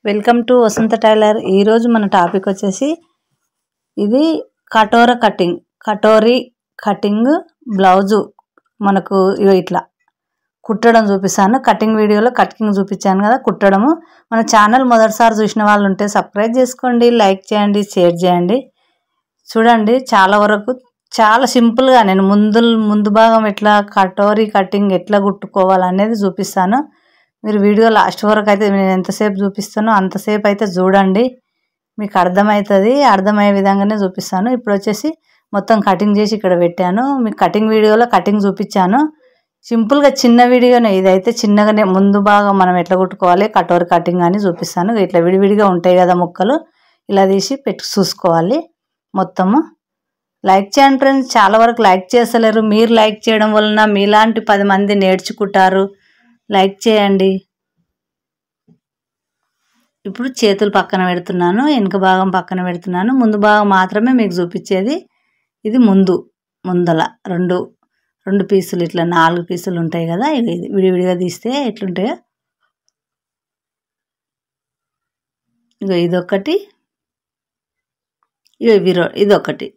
Welcome to Vasantha tailor. ఈరోజు మన topic వచ్చేసి ఇది కటోరీ కటింగ్ బ్లౌజు మనకు ఇట్లా కుట్టడం చూపిస్తాను. కటింగ్ వీడియోలో కటింగ్ చూపించాను కదా, కుట్టడము. మన ఛానల్ మొదటిసారి చూసిన వాళ్ళు ఉంటే సబ్స్క్రైబ్ చేసుకోండి, లైక్ చేయండి, షేర్ చేయండి. చూడండి, చాలా వరకు చాలా సింపుల్గా నేను ముందు భాగం ఎట్లా కటోరీ కటింగ్ ఎట్లా కుట్టుకోవాలనేది చూపిస్తాను. మీరు వీడియో లాస్ట్ వరకు అయితే నేను ఎంతసేపు చూపిస్తానో అంతసేపు అయితే చూడండి, మీకు అర్థమవుతుంది. అర్థమయ్యే విధంగానే చూపిస్తాను. ఇప్పుడు వచ్చేసి మొత్తం కటింగ్ చేసి ఇక్కడ పెట్టాను. మీకు కటింగ్ వీడియోలో కటింగ్ చూపించాను. సింపుల్గా చిన్న వీడియోనే, ఇదైతే చిన్నగానే ముందు భాగం మనం ఎట్లా కుట్టుకోవాలి కటోరీ కటింగ్ అని చూపిస్తాను. ఇట్లా విడివిడిగా ఉంటాయి కదా ముక్కలు, ఇలా తీసి చూసుకోవాలి మొత్తము. లైక్ చేయండి ఫ్రెండ్స్, చాలా వరకు లైక్ చేస్తలేరు. మీరు లైక్ చేయడం వలన మీలాంటి 10 మంది నేర్చుకుంటారు. లైక్ చేయండి. ఇప్పుడు చేతులు పక్కన పెడుతున్నాను, వెనుక భాగం పక్కన పెడుతున్నాను. ముందు భాగం మాత్రమే మీకు చూపించేది. ఇది ముందల రెండు పీసులు, ఇట్లా 4 పీసులు ఉంటాయి కదా, ఇది విడివిడిగా తీస్తే ఎట్లుంటాయో ఇగో ఇదొకటి, ఇదొకటి.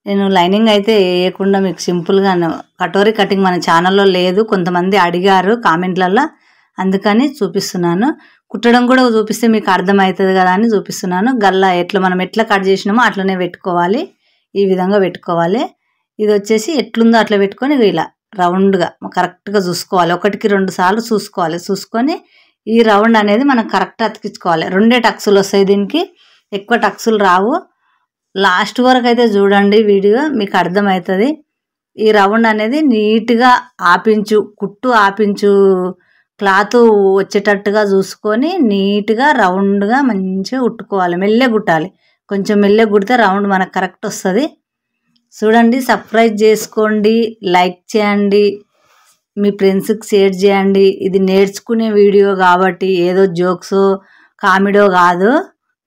నేను లైనింగ్ అయితే వేయకుండా మీకు సింపుల్గా కటోరీ కటింగ్ మన ఛానల్లో లేదు, కొంతమంది అడిగారు కామెంట్లలో, అందుకని చూపిస్తున్నాను. కుట్టడం కూడా చూపిస్తే మీకు అర్థమవుతుంది కదా అని చూపిస్తున్నాను. గల్లా మనం ఎట్లా కట్ చేసినామో అట్లనే పెట్టుకోవాలి, ఈ విధంగా పెట్టుకోవాలి. ఇది వచ్చేసి ఎట్లుందో అట్లా పెట్టుకొని ఇలా రౌండ్గా కరెక్ట్గా చూసుకోవాలి. 1కి 2 సార్లు చూసుకొని ఈ రౌండ్ అనేది మనం కరెక్ట్ అతికించుకోవాలి. 2 టక్సులు వస్తాయి దీనికి, ఎక్కువ టక్సులు రావు. లాస్ట్ వరకు అయితే చూడండి వీడియో, మీకు అర్థమవుతుంది. ఈ రౌండ్ అనేది నీట్గా కుట్టు ఆపించు క్లాత్ వచ్చేటట్టుగా చూసుకొని నీట్గా రౌండ్గా మంచిగా కుట్టుకోవాలి. మెల్లగా కుట్టాలి, కొంచెం మెల్లగా కుడితే రౌండ్ మనకు కరెక్ట్ వస్తుంది. చూడండి, సబ్స్క్రైబ్ చేసుకోండి, లైక్ చేయండి, మీ ఫ్రెండ్స్కి షేర్ చేయండి. ఇది నేర్చుకునే వీడియో కాబట్టి ఏదో జోక్స్ కామెడో కాదు,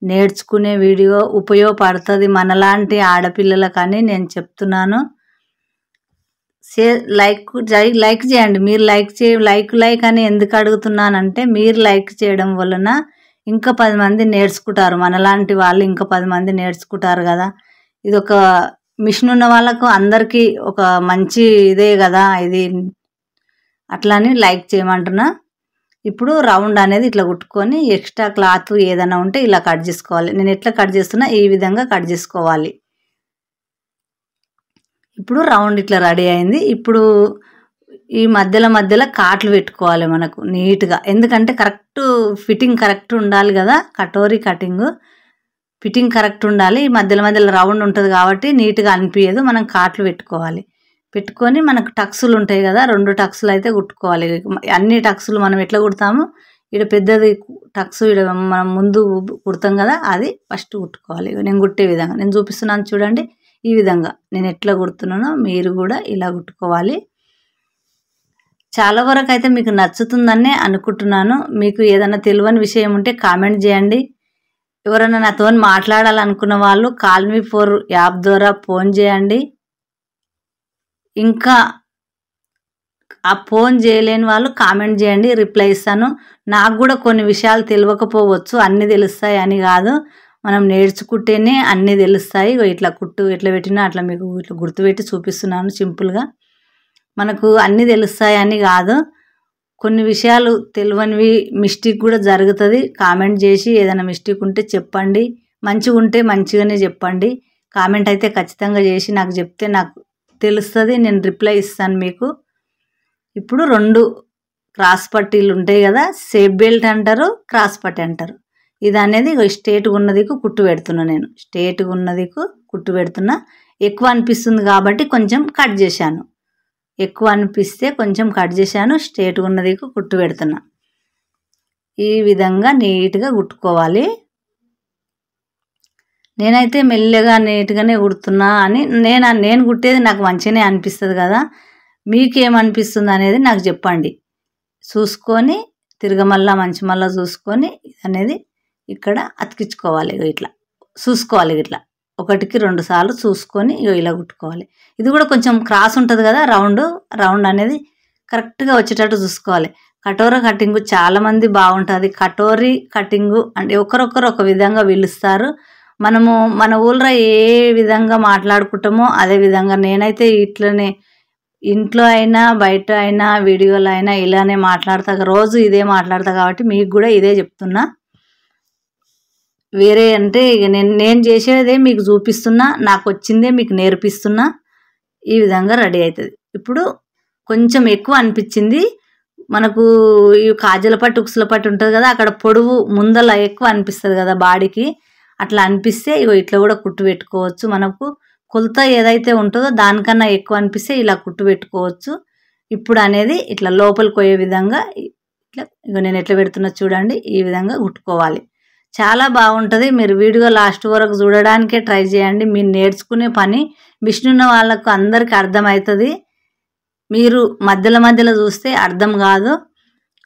నేర్చుకునే వీడియో, ఉపయోగపడుతుంది మనలాంటి ఆడపిల్లలకని నేను చెప్తున్నాను. లైక్ చేయండి. మీరు లైక్ అని ఎందుకు అడుగుతున్నానంటే, మీరు లైక్ చేయడం వలన ఇంకా 10 మంది నేర్చుకుంటారు, మనలాంటి వాళ్ళు ఇంకా 10 మంది నేర్చుకుంటారు కదా. ఇది ఒక మిషన్ ఉన్న వాళ్ళకు అందరికీ ఒక మంచి ఇదే కదా ఇది, అట్లాని లైక్ చేయమంటున్నా. ఇప్పుడు రౌండ్ అనేది ఇట్లా కుట్టుకొని ఎక్స్ట్రా క్లాత్ ఏదైనా ఉంటే ఇలా కట్ చేసుకోవాలి. నేను ఎట్లా కట్ చేస్తున్నా ఈ విధంగా కట్ చేసుకోవాలి. ఇప్పుడు రౌండ్ ఇట్లా రెడీ అయింది. ఇప్పుడు ఈ మధ్యలో కాట్లు పెట్టుకోవాలి మనకు నీట్గా, ఎందుకంటే ఫిట్టింగ్ కరెక్ట్ ఉండాలి కదా. కటోరీ కటింగ్ ఫిట్టింగ్ కరెక్ట్ ఉండాలి. ఈ మధ్యలో రౌండ్ ఉంటుంది కాబట్టి నీట్గా అనిపించదు. మనం కాట్లు పెట్టుకొని మనకు టక్సులు ఉంటాయి కదా, 2 టక్సులు అయితే కుట్టుకోవాలి. అన్ని టక్సులు మనం ఎట్లా కుడతాము, ఇక్కడ పెద్దది టక్సు ఇక్కడ మనం ముందు కుడతాం కదా, అది ఫస్ట్ కుట్టుకోవాలి. నేను కుట్టే విధంగా నేను చూపిస్తున్నాను చూడండి. ఈ విధంగా నేను ఎట్లా కుడుతున్నానో మీరు కూడా ఇలా కుట్టుకోవాలి. చాలా వరకు అయితే మీకు నచ్చుతుందనే అనుకుంటున్నాను. మీకు ఏదైనా తెలియని విషయం ఉంటే కామెంట్ చేయండి. ఎవరైనా నాతో మాట్లాడాలనుకున్న వాళ్ళు కాల్ మీ 4 యాప్ ద్వారా ఫోన్ చేయండి. ఇంకా ఆ ఫోన్ చేయలేని వాళ్ళు కామెంట్ చేయండి, రిప్లై ఇస్తాను. నాకు కూడా కొన్ని విషయాలు తెలియకపోవచ్చు, అన్నీ తెలుస్తాయి అని కాదు, మనం నేర్చుకుంటేనే అన్నీ తెలుస్తాయి. ఇట్లా కుట్టు ఎట్లా పెట్టినా అట్లా మీకు ఇట్లా గుర్తుపెట్టి చూపిస్తున్నాను సింపుల్గా. మనకు అన్నీ తెలుస్తాయి అని కాదు, కొన్ని విషయాలు తెలియనివి మిస్టేక్ కూడా జరుగుతుంది. కామెంట్ చేసి ఏదైనా మిస్టేక్ ఉంటే చెప్పండి, మంచిగా ఉంటే మంచిగానే చెప్పండి. కామెంట్ అయితే ఖచ్చితంగా చేసి నాకు చెప్తే నాకు తెలుస్తుంది, నేను రిప్లై ఇస్తాను మీకు. ఇప్పుడు 2 క్రాస్ పట్టీలు ఉంటాయి కదా, సేఫ్ బెల్ట్ అంటారు, క్రాస్ పట్టీ అంటారు. ఇది అనేది స్ట్రేట్గా ఉన్నదికు కుట్టు పెడుతున్నా, నేను స్ట్రేట్గా ఉన్నదికు కుట్టు పెడుతున్నా. ఎక్కువ అనిపిస్తుంది కాబట్టి కొంచెం కట్ చేశాను, ఎక్కువ అనిపిస్తే కొంచెం కట్ చేశాను. స్ట్రేట్గా ఉన్నదికు కుట్టు పెడుతున్నా. ఈ విధంగా నీట్గా కుట్టుకోవాలి. నేనైతే మెల్లగా నీట్గానే కుడుతున్నా అని నేను కుట్టేది నాకు మంచిగానే అనిపిస్తుంది కదా. మీకేమనిపిస్తుంది అనేది నాకు చెప్పండి. చూసుకొని తిరగమల్లా మంచిమల్లా చూసుకొని అనేది ఇక్కడ అతికించుకోవాలి. ఇట్లా చూసుకోవాలి, ఇట్లా 1కి 2 సార్లు చూసుకొని ఇలా కుట్టుకోవాలి. ఇది కూడా కొంచెం క్రాస్ ఉంటుంది కదా, రౌండ్ అనేది కరెక్ట్గా వచ్చేటట్టు చూసుకోవాలి. కటోర కటింగ్ చాలామంది బాగుంటుంది. కటోరీ కటింగు అంటే ఒకరొకరు ఒక విధంగా పిలుస్తారు. మనము మన ఊళ్ళో ఏ విధంగా మాట్లాడుకుంటామో అదే విధంగా నేనైతే ఇట్లనే ఇంట్లో అయినా బయట అయినా వీడియోలో అయినా ఇలానే మాట్లాడతా, రోజు ఇదే మాట్లాడతా కాబట్టి మీకు కూడా ఇదే చెప్తున్నా. వేరే అంటే ఇక నేను చేసేదే మీకు చూపిస్తున్నా, నాకు వచ్చిందే మీకు నేర్పిస్తున్నా. ఈ విధంగా రెడీ అవుతుంది. ఇప్పుడు కొంచెం ఎక్కువ అనిపించింది మనకు. ఈ కాజల పట్టు ఉక్సుల పట్టు ఉంటుంది కదా, అక్కడ పొడవు ముందల ఎక్కువ అనిపిస్తుంది కదా బాడీకి. అట్లా అనిపిస్తే ఇగో ఇట్లా కూడా కుట్టు పెట్టుకోవచ్చు. మనకు కొలత ఏదైతే ఉంటుందో దానికన్నా ఎక్కువ అనిపిస్తే ఇలా కుట్టు పెట్టుకోవచ్చు. ఇప్పుడు అనేది ఇట్లా లోపలికి పోయే విధంగా ఇట్లా ఇగో నేను ఎట్లా పెడుతున్నా చూడండి, ఈ విధంగా కుట్టుకోవాలి. చాలా బాగుంటుంది. మీరు వీడియో లాస్ట్ వరకు చూడడానికే ట్రై చేయండి. మీరు నేర్చుకునే పని మిషన్ ఉన్న వాళ్ళకు అందరికీ అర్థమవుతుంది. మీరు మధ్యలో చూస్తే అర్థం కాదు.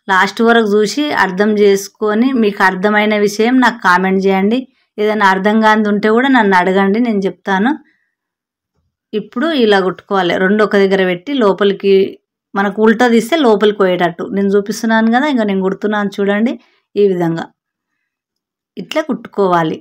లాస్ట్ వరకు చూసి అర్థం చేసుకొని మీకు అర్థమైన విషయం నాకు కామెంట్ చేయండి. ఏదైనా అర్థం కానిది ఉంటే కూడా నన్ను అడగండి, నేను చెప్తాను. ఇప్పుడు ఇలా కుట్టుకోవాలి. రెండు ఒక దగ్గర పెట్టి లోపలికి మనకు ఉల్టా తీస్తే లోపలికి పోయేటట్టు నేను చూపిస్తున్నాను కదా. ఇంకా నేను కుడుతున్నాను చూడండి, ఈ విధంగా ఇట్లా కుట్టుకోవాలి.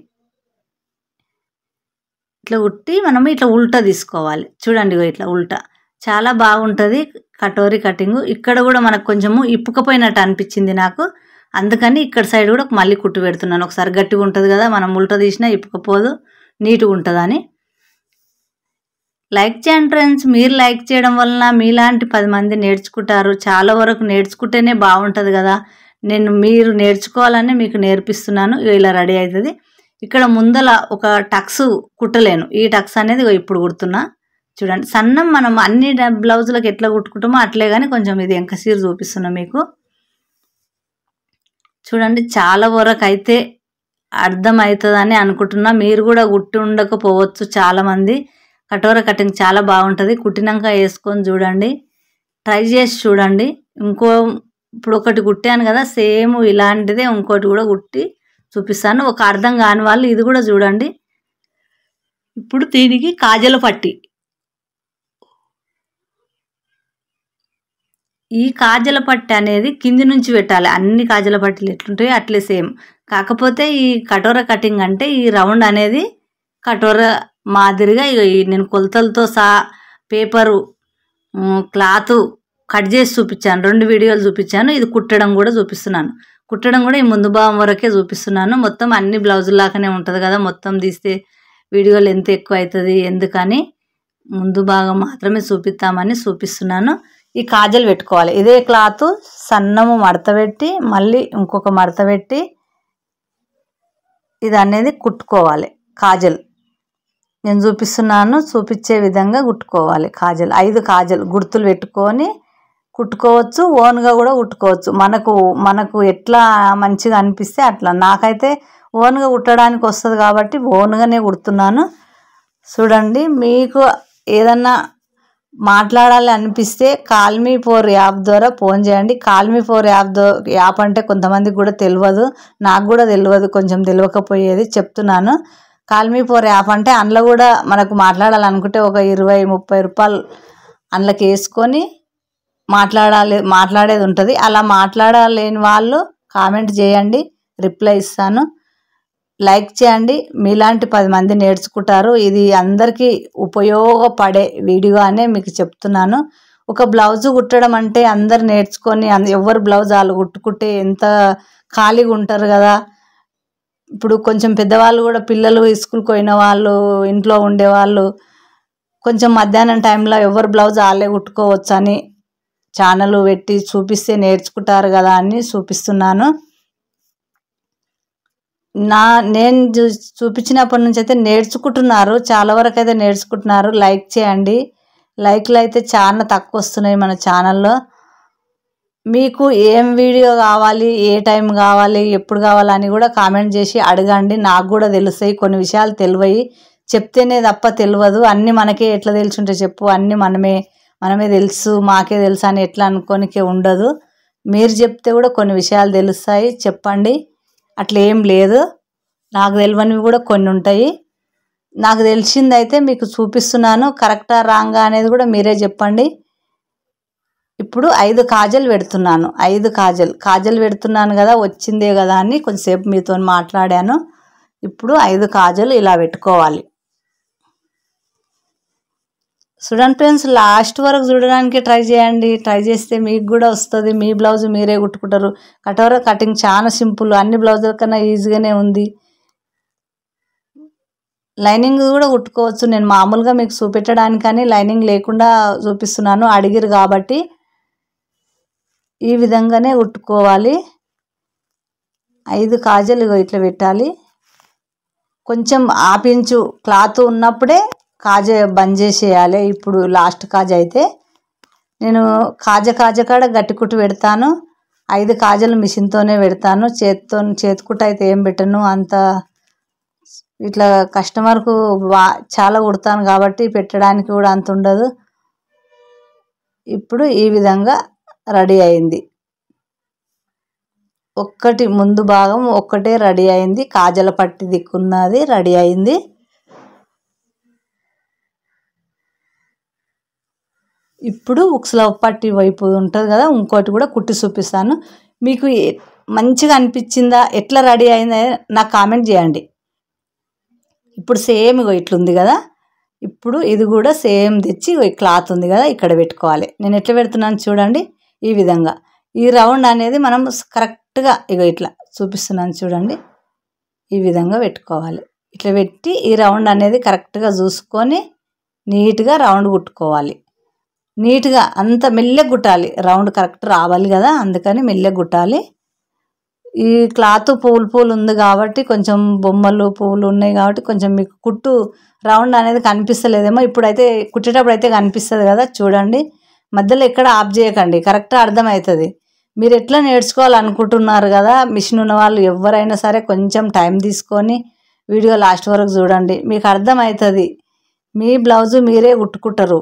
ఇట్లా కుట్టి మనం ఇట్లా ఉల్టా తీసుకోవాలి చూడండి, ఇట్లా ఉల్టా. చాలా బాగుంటుంది కటోరీ కటింగు. ఇక్కడ కూడా మనకు కొంచెము ఇప్పుకపోయినట్టు అనిపించింది నాకు, అందుకని ఇక్కడ సైడ్ కూడా మళ్ళీ కుట్టు పెడుతున్నాను. ఒకసారి గట్టిగా ఉంటుంది కదా, మనం ఉల్టా తీసినా ఇప్పుకపోదు, నీట్గా ఉంటుందని. లైక్ చేయండి ఫ్రెండ్స్. మీరు లైక్ చేయడం వలన మీలాంటి 10 మంది నేర్చుకుంటారు. చాలా వరకు నేర్చుకుంటేనే బాగుంటుంది కదా. మీరు నేర్చుకోవాలని మీకు నేర్పిస్తున్నాను. ఇలా రెడీ అవుతుంది. ఇక్కడ ముందల ఒక టక్స్ కుట్టలేను, ఈ టక్స్ అనేది ఇప్పుడు కుడుతున్నా చూడండి. సన్నం మనం అన్ని బ్లౌజులకు ఎట్లా కుట్టుకుంటామో అట్లే, కానీ కొంచెం ఇది ఎంకసీరు చూపిస్తున్నా మీకు చూడండి. చాలా వరకు అయితే అర్థమవుతుందని అనుకుంటున్నా. మీరు కూడా కుట్టి ఉండకపోవచ్చు చాలామంది. కటోర కటింగ్ చాలా బాగుంటుంది. కుట్టినాక వేసుకొని చూడండి, ట్రై చేసి చూడండి. ఇప్పుడు ఒకటి కుట్టాను కదా, సేమ్ ఇలాంటిదే ఇంకోటి కూడా కుట్టి చూపిస్తాను. ఒక అర్థం కాని వాళ్ళు ఇది కూడా చూడండి. ఇప్పుడు దీనికి కాజల పట్టి, ఈ కాజల పట్టి అనేది కింది నుంచి పెట్టాలి. అన్ని కాజల పట్టీలు ఎట్లుంటాయో అట్లే సేమ్. కాకపోతే ఈ కటోర కటింగ్ అంటే ఈ రౌండ్ అనేది కటోర మాదిరిగా నేను కొలతలతో పేపరు క్లాత్ కట్ చేసి చూపించాను. 2 వీడియోలు చూపించాను. ఇది కుట్టడం కూడా చూపిస్తున్నాను. కుట్టడం కూడా ఈ ముందు భాగం వరకే చూపిస్తున్నాను. మొత్తం అన్ని బ్లౌజుల్లాగానే ఉంటుంది కదా, మొత్తం తీస్తే వీడియో లెంత్ ఎక్కువ అవుతుంది. ఎందుకని ముందు భాగం మాత్రమే చూపిస్తున్నాను. ఈ కాజలు పెట్టుకోవాలి. ఇదే క్లాత్ సన్నము మడత పెట్టి మళ్ళీ ఇంకొక మడత పెట్టి ఇది అనేది కుట్టుకోవాలి. కాజల్ నేను చూపించే విధంగా కుట్టుకోవాలి. కాజల్ 5 కాజల్ గుర్తులు పెట్టుకొని కుట్టుకోవచ్చు. ఓన్గా కూడా కుట్టుకోవచ్చు. మనకు ఎట్లా మంచిగా అనిపిస్తే అట్లా. నాకైతే ఓన్గా కుట్టడానికి వస్తుంది కాబట్టి ఓన్గానే కుడుతున్నాను. చూడండి, మీకు ఏదన్నా మాట్లాడాలి అనిపిస్తే కాల్మీ4 యాప్ ద్వారా ఫోన్ చేయండి. కాల్మీ4 యాప్ అంటే కొంతమందికి కూడా తెలియదు, నాకు కూడా తెలియదు, కొంచెం తెలియకపోయేది చెప్తున్నాను. కాల్మీ4 యాప్ అంటే అందులో కూడా మనకు మాట్లాడాలనుకుంటే ఒక 20-30 రూపాయలు అందులోకి వేసుకొని మాట్లాడేది ఉంటుంది. అలా మాట్లాడలేని వాళ్ళు కామెంట్ చేయండి, రిప్లై ఇస్తాను. లైక్ చేయండి. మీలాంటి 10 మంది నేర్చుకుంటారు. ఇది అందరికీ ఉపయోగపడే వీడియో అనే మీకు చెప్తున్నాను. ఒక బ్లౌజు కుట్టడం అంటే అందరు నేర్చుకొని ఎవరు బ్లౌజ్ వాళ్ళు కుట్టుకుంటే ఎంత ఖాళీగా ఉంటారు కదా. ఇప్పుడు కొంచెం పెద్దవాళ్ళు కూడా, పిల్లలు స్కూల్కి పోయిన వాళ్ళు, ఇంట్లో ఉండేవాళ్ళు కొంచెం మధ్యాహ్నం టైంలో ఎవరు బ్లౌజ్ వాళ్ళే కుట్టుకోవచ్చు అని ఛానల్ పెట్టి చూపిస్తే నేర్చుకుంటారు కదా అని చూపిస్తున్నాను. నేను చూపించినప్పటి నుంచి అయితే నేర్చుకుంటున్నారు, చాలా వరకు అయితే నేర్చుకుంటున్నారు. లైక్ చేయండి. లైక్లు అయితే చాలా తక్కువ వస్తున్నాయి మన ఛానల్లో. మీకు ఏం వీడియో కావాలి, ఏ టైం కావాలి, ఎప్పుడు కావాలని కూడా కామెంట్ చేసి అడగండి. నాకు కూడా తెలుస్తాయి, కొన్ని విషయాలు తెలివయి చెప్తేనే తప్ప తెలియదు. అన్నీ మనకే ఎట్లా తెలుసుంటే చెప్పు, అన్నీ మనమే తెలుసు, మాకే తెలుసు అని ఎట్లా అనుకోనికే ఉండదు. మీరు చెప్తే కూడా కొన్ని విషయాలు తెలుస్తాయి. చెప్పండి, అట్లా ఏం లేదు. నాకు తెలియనివి కూడా కొన్ని ఉంటాయి. నాకు తెలిసిందైతే మీకు చూపిస్తున్నాను. కరెక్టా రాంగా అనేది కూడా మీరే చెప్పండి. ఇప్పుడు 5 కాజల్ పెడుతున్నాను. 5 కాజల్ పెడుతున్నాను కదా, వచ్చిందే కదా అని కొంచెంసేపు మీతో మాట్లాడాను. ఇప్పుడు 5 కాజల్ ఇలా పెట్టుకోవాలి. చూడండి ఫ్రెండ్స్, లాస్ట్ వరకు చూడడానికి ట్రై చేయండి. ట్రై చేస్తే మీకు కూడా వస్తుంది. మీ బ్లౌజ్ మీరే కుట్టుకుంటారు. కటోరా కటింగ్ చాలా సింపుల్, అన్ని బ్లౌజుల కన్నా ఈజీగానే ఉంది. లైనింగ్ కూడా కుట్టుకోవచ్చు. నేను మామూలుగా మీకు చూపెట్టడానికని లైనింగ్ లేకుండా చూపిస్తున్నాను, అడిగిరు కాబట్టి. ఈ విధంగానే కుట్టుకోవాలి. 5 కాజలు ఇట్లా పెట్టాలి. కొంచెం ఆపించు క్లాత్ ఉన్నప్పుడే కాజ బంద్ చేసేయాలి. ఇప్పుడు లాస్ట్ కాజ అయితే నేను కాజ కాడ గట్టి కుట్టు పెడతాను. 5 కాజలు మిషన్తోనే పెడతాను. చేతికుట్టు అయితే ఏం పెట్టను. అంత ఇట్లా కస్టమర్కు చాలా కుడతాను కాబట్టి పెట్టడానికి కూడా అంత ఉండదు. ఇప్పుడు ఈ విధంగా రెడీ అయింది. ఒక్కటి ముందు భాగం ఒక్కటే రెడీ అయింది. కాజల పట్టి దిక్కున్నది రెడీ అయింది. ఇప్పుడు ఉక్సుల పట్టి వైపు ఉంటుంది కదా, ఇంకోటి కూడా కుట్టి చూపిస్తాను. మీకు మంచిగా అనిపించిందా, ఎట్లా రెడీ అయిందా నాకు కామెంట్ చేయండి. ఇప్పుడు సేమ్ ఇట్లుంది కదా, ఇప్పుడు ఇది కూడా సేమ్ తెచ్చి క్లాత్ ఉంది కదా ఇక్కడ పెట్టుకోవాలి. నేను ఎట్లా పెడుతున్నాను చూడండి. ఈ విధంగా ఈ రౌండ్ అనేది మనం కరెక్ట్గా ఇట్లా చూపిస్తున్నాను చూడండి. ఈ విధంగా పెట్టుకోవాలి. ఇట్లా పెట్టి ఈ రౌండ్ అనేది కరెక్ట్గా చూసుకొని నీట్గా రౌండ్ కుట్టుకోవాలి. నీట్గా అంత మెల్లగా కుట్టాలి. రౌండ్ కరెక్ట్ రావాలి కదా, అందుకని మెల్లగా కుట్టాలి. ఈ క్లాత్ పూలు ఉంది కాబట్టి, కొంచెం బొమ్మలు పువ్వులు ఉన్నాయి కాబట్టి కొంచెం మీకు కుట్టు రౌండ్ అనేది కనిపిస్తలేదేమో. ఇప్పుడైతే కుట్టేటప్పుడు అయితే కనిపిస్తుంది కదా, చూడండి. మధ్యలో ఎక్కడ ఆఫ్ చేయకండి, కరెక్ట్గా అర్థమవుతుంది. మీరు ఎట్లా నేర్చుకోవాలనుకుంటున్నారు కదా, మిషన్ ఉన్న వాళ్ళు ఎవరైనా సరే కొంచెం టైం తీసుకొని వీడియో లాస్ట్ వరకు చూడండి, మీకు అర్థమవుతుంది. మీ బ్లౌజు మీరే కుట్టుకుంటారు.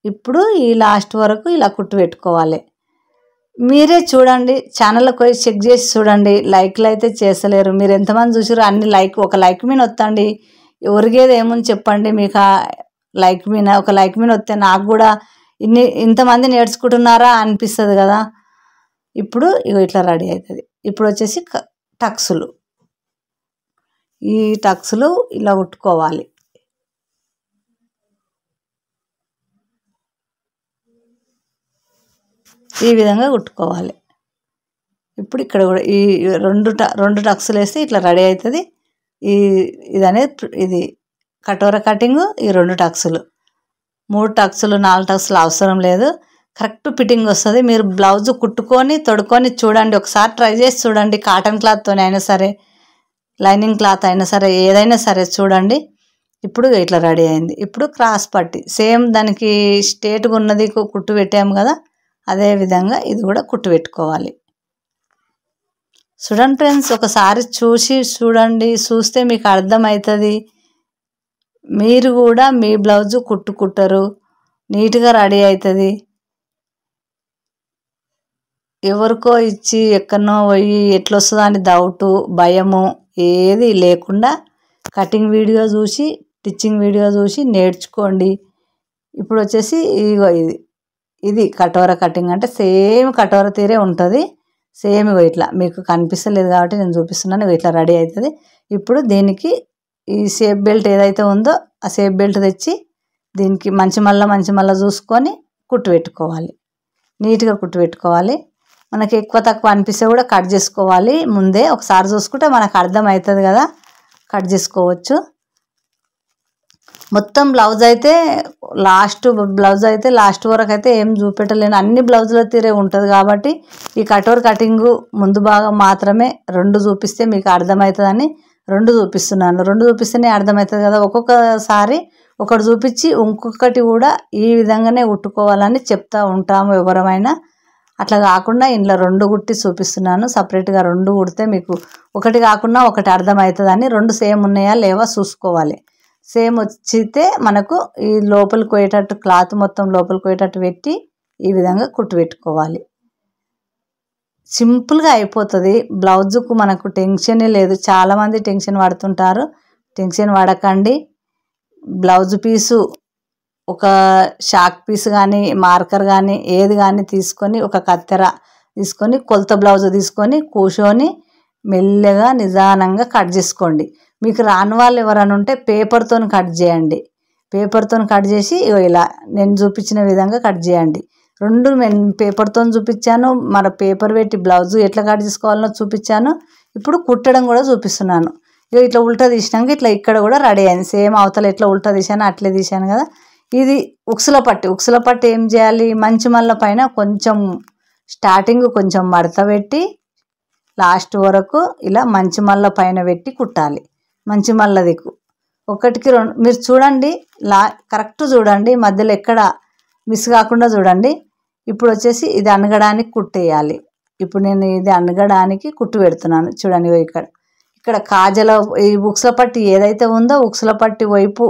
ఇప్పుడు ఈ లాస్ట్ వరకు ఇలా కుట్టు పెట్టుకోవాలి. మీరే చూడండి, ఛానల్కి పోయి చెక్ చేసి చూడండి. లైక్లు అయితే చేస్తలేరు. మీరు ఎంతమంది చూసారో అన్ని ఒక లైక్ మీద వత్తండి. ఎవరికేది ఏముంది చెప్పండి. మీకు ఒక లైక్ మీద వస్తే నాకు కూడా ఇంతమంది నేర్చుకుంటున్నారా అనిపిస్తుంది కదా. ఇప్పుడు ఇట్లా రెడీ అవుతుంది. ఇప్పుడు వచ్చేసి టక్సులు. ఈ టక్సులు ఇలా కుట్టుకోవాలి. ఈ విధంగా కుట్టుకోవాలి. ఇప్పుడు ఇక్కడ కూడా ఈ రెండు టక్సులు వేస్తే ఇట్లా రెడీ అవుతుంది. ఇది కటోరా కటింగు. ఈ 2 టక్సులు, 3 టక్సులు, 4 టక్సులు అవసరం లేదు. కరెక్ట్ ఫిట్టింగ్ వస్తుంది. మీరు బ్లౌజ్ కుట్టుకొని తొడుకొని చూడండి, ఒకసారి ట్రై చేసి చూడండి. కాటన్ క్లాత్తో అయినా సరే, లైనింగ్ క్లాత్ అయినా సరే, ఏదైనా సరే చూడండి. ఇప్పుడు ఇట్లా రెడీ అయింది. ఇప్పుడు క్రాస్ పట్టి సేమ్ దానికి స్ట్రేట్గా ఉన్నది కుట్టు పెట్టాము కదా, అదే విధంగా ఇది కూడా కుట్టు పెట్టుకోవాలి. చూడండి ఫ్రెండ్స్, ఒకసారి చూడండి. చూస్తే మీకు అర్థమవుతుంది. మీరు కూడా మీ బ్లౌజు కుట్టుకుంటారు, నీట్గా రెడీ అవుతుంది. ఎవరికో ఇచ్చి ఎక్కడనో పోయి ఎట్లా వస్తుందో అని డౌటు, భయము ఏది లేకుండా కటింగ్ వీడియో చూసి, స్టిచ్చింగ్ వీడియో చూసి నేర్చుకోండి. ఇప్పుడు వచ్చేసి ఇది కటోరా కటింగ్ అంటే సేమ్ కటోరా తీరే ఉంటుంది. సేమ్ ఇట్లా మీకు కనిపిస్తలేదు కాబట్టి నేను చూపిస్తున్నాను. ఇట్లా రెడీ అవుతుంది. ఇప్పుడు దీనికి ఈ షేప్ బెల్ట్ ఏదైతే ఉందో ఆ షేప్ బెల్ట్ తెచ్చి దీనికి మంచి మళ్ళా చూసుకొని కుట్టు పెట్టుకోవాలి. నీట్గా కుట్టు పెట్టుకోవాలి. మనకి ఎక్కువ తక్కువ అనిపిస్తే కూడా కట్ చేసుకోవాలి. ముందే ఒకసారి చూసుకుంటే మనకు అర్థమవుతుంది కదా, కట్ చేసుకోవచ్చు. మొత్తం బ్లౌజ్ అయితే లాస్ట్ వరకు అయితే ఏం చూపెట్టలేను. అన్ని బ్లౌజుల తీరే ఉంటుంది కాబట్టి ఈ కటోర్ కటింగు ముందు భాగం మాత్రమే 2 చూపిస్తే మీకు అర్థమవుతుందని 2 చూపిస్తున్నాను. 2 చూపిస్తేనే అర్థమవుతుంది కదా. ఒక్కొక్కసారి ఒకటి చూపించి ఇంకొకటి కూడా ఈ విధంగానే కుట్టుకోవాలని చెప్తూ ఉంటాము ఎవరమైనా. అట్లా కాకుండా ఇంట్లో 2 కుట్టి చూపిస్తున్నాను. సపరేట్గా 2 కుడితే మీకు ఒకటి కాకుండా ఒకటి అర్థమవుతుందని 2 సేమ్ ఉన్నాయా లేవా చూసుకోవాలి. సేమ్ వచ్చితే మనకు ఈ లోపలికి పోయేటట్టు క్లాత్ మొత్తం లోపలికి పోయేటట్టు పెట్టి ఈ విధంగా కుట్టు పెట్టుకోవాలి. సింపుల్గా అయిపోతుంది. బ్లౌజుకు మనకు టెన్షనే లేదు. చాలామంది టెన్షన్ పడుతుంటారు. టెన్షన్ పడకండి. బ్లౌజ్ పీసు ఒక షాక్ పీస్ కానీ మార్కర్ కానీ ఏది కానీ తీసుకొని ఒక కత్తెర తీసుకొని కొలత బ్లౌజ్ తీసుకొని కూర్చొని మెల్లగా నిదానంగా కట్ చేసుకోండి. మీకు రాని వాళ్ళు ఎవరైనా ఉంటే పేపర్తో కట్ చేయండి. పేపర్తో కట్ చేసి ఇలా నేను చూపించిన విధంగా కట్ చేయండి. రెండు నేను పేపర్తో చూపించాను, మన పేపర్ పెట్టి బ్లౌజ్ ఎట్లా కట్ చేసుకోవాలనో చూపించాను. ఇప్పుడు కుట్టడం కూడా చూపిస్తున్నాను. ఇట్లా ఉల్టా తీసినాక ఇట్లా ఇక్కడ కూడా రెడీ అయింది. సేమ్ అవతల ఎట్లా ఉల్టా తీసాను అట్లే తీసాను కదా. ఇది ఉక్సుల పట్టి ఏం చేయాలి, మంచి మల్ల పైన కొంచెం స్టార్టింగ్ కొంచెం మడత పెట్టి లాస్ట్ వరకు ఇలా మంచి మల్ల పైన పెట్టి కుట్టాలి. మంచి మల్ల దిక్కు ఒకటికి రెండు మీరు చూడండి, కరెక్ట్ చూడండి, మధ్యలో ఎక్కడ మిస్ కాకుండా చూడండి. ఇప్పుడు వచ్చేసి ఇది అనగడానికి కుట్టేయాలి. ఇప్పుడు నేను ఇది అనగడానికి కుట్టు పెడుతున్నాను. చూడండి ఇక్కడ కాజల ఈ ఉక్సుల పట్టి ఏదైతే ఉందో ఉక్సుల పట్టి వైపు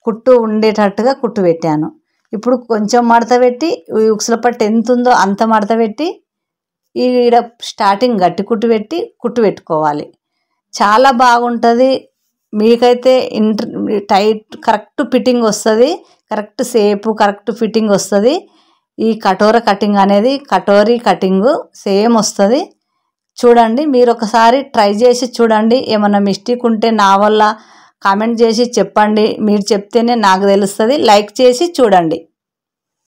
కుట్టు ఉండేటట్టుగా కుట్టు పెట్టాను. ఇప్పుడు కొంచెం మడత పెట్టి ఈ ఉక్సుల పట్టి ఎంత ఉందో అంత మడత పెట్టి ఈడ స్టార్టింగ్ గట్టి కుట్టు పెట్టుకోవాలి. చాలా బాగుంటుంది. మీకైతే టైట్ కరెక్ట్ ఫిట్టింగ్ వస్తుంది, కరెక్ట్ షేపు కరెక్ట్ ఫిట్టింగ్ వస్తుంది. ఈ కటోరా కటింగ్ అనేది కటోరీ కటింగ్ సేమ్ వస్తుంది. చూడండి, మీరు ఒకసారి ట్రై చేసి చూడండి. ఏమన్నా మిస్టేక్ ఉంటే నా వల్ల కామెంట్ చేసి చెప్పండి. మీరు చెప్తేనే నాకు తెలుస్తుంది. లైక్ చేసి చూడండి.